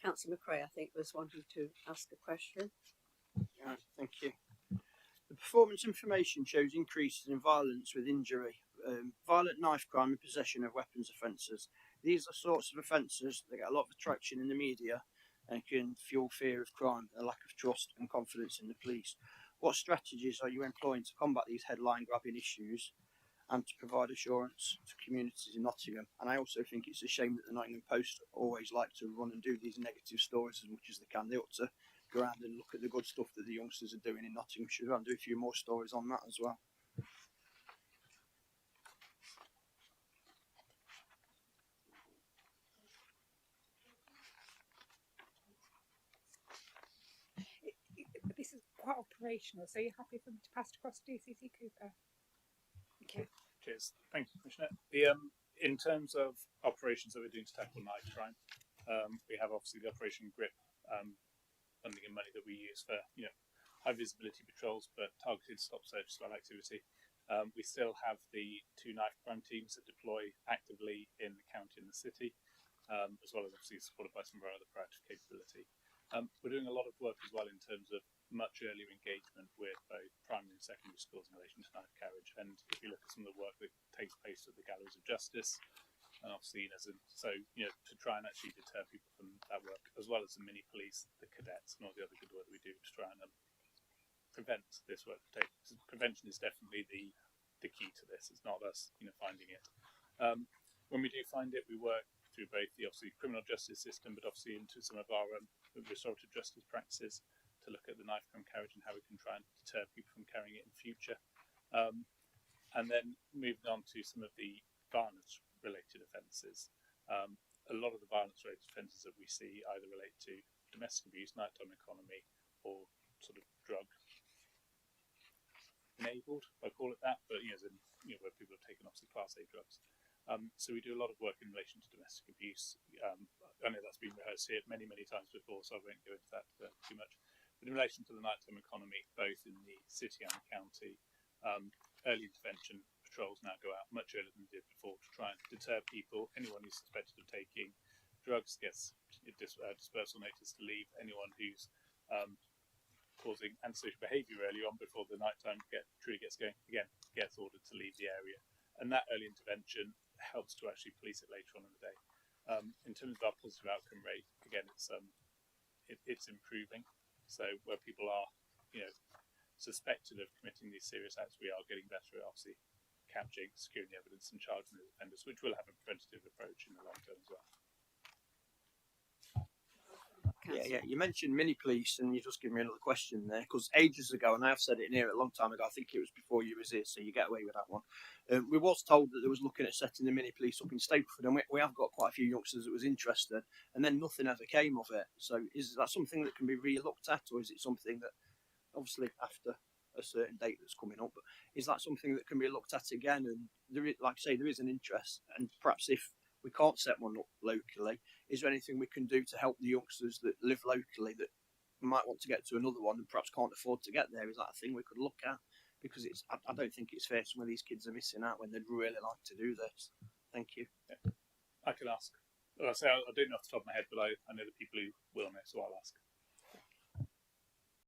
Councillor McRae, I think, was wanting to ask a question. Right, thank you. The performance information shows increases in violence with injury, violent knife crime and possession of weapons offences. These are sorts of offences that get a lot of attraction in the media and can fuel fear of crime and a lack of trust and confidence in the police. What strategies are you employing to combat these headline grabbing issues and to provide assurance to communities in Nottingham? And I also think it's a shame that the Nottingham Post always like to run and do these negative stories as much as they can. They ought to go around and look at the good stuff that the youngsters are doing in Nottinghamshire and do a few more stories on that as well. This is quite operational, so you're happy for me to pass it across to DCC Cooper? Thank you. Cheers. Thank you, Commissioner. In terms of operations that we're doing to tackle knife crime, we have obviously the Operation GRIP funding and money that we use for high visibility patrols, but targeted stop search style activity. We still have the 2 knife crime teams that deploy actively in the county and the city, as well as obviously supported by some of our other proactive capability. We're doing a lot of work as well in terms of much earlier engagement with both primary and secondary schools in relation to knife carriage. And if you look at some of the work that takes place at the Galleries of Justice, and obviously to try and actually deter people from that work, as well as the mini police, the cadets, and all the other good work that we do to try and prevent this work. Prevention is definitely the key to this. It's not us finding it. When we do find it, we work through both the obviously criminal justice system, but obviously into some of our restorative justice practices to look at the knife crime carriage and how we can try and deter people from carrying it in future. And then moving on to some of the violence related offences. A lot of the violence related offences that we see either relate to domestic abuse, nighttime economy, or sort of drug enabled, if I call it that, but where people have taken obviously Class A drugs. So we do a lot of work in relation to domestic abuse. I know that's been rehearsed here many times before, so I won't go into that too much. But in relation to the nighttime economy, both in the city and the county, early intervention patrols now go out much earlier than they did before to try and deter people. Anyone who's suspected of taking drugs gets dispersal notice to leave. Anyone who's causing antisocial behaviour early on before the nighttime truly gets going again gets ordered to leave the area. And that early intervention helps to actually police it later on in the day. In terms of our positive outcome rate, again, it's improving. So where people are, suspected of committing these serious acts, we are getting better at obviously capturing, securing the evidence, and charging the offenders, which will have a preventative approach in the long term as well. Yeah. You mentioned mini police, and you just give me another question there, because ages ago, and I have said it in here a long time ago, I think it was before you was here, so you get away with that one. We was told that there was looking at setting the mini police up in Stapleford, and we have got quite a few youngsters that was interested, and then nothing ever came of it. So is that something that can be re-looked at, or is it something that, obviously after a certain date that's coming up, but is that something that can be looked at again? And there is, like I say, there is an interest, and perhaps if we can't set one up locally, is there anything we can do to help the youngsters that live locally that might want to get to another one and perhaps can't afford to get there? Is that a thing we could look at? Because I don't think it's fair some of these kids are missing out when they'd really like to do this. Thank you. Yeah. I can ask. Well, I don't know off the top of my head, but I know the people who will know, so I'll ask.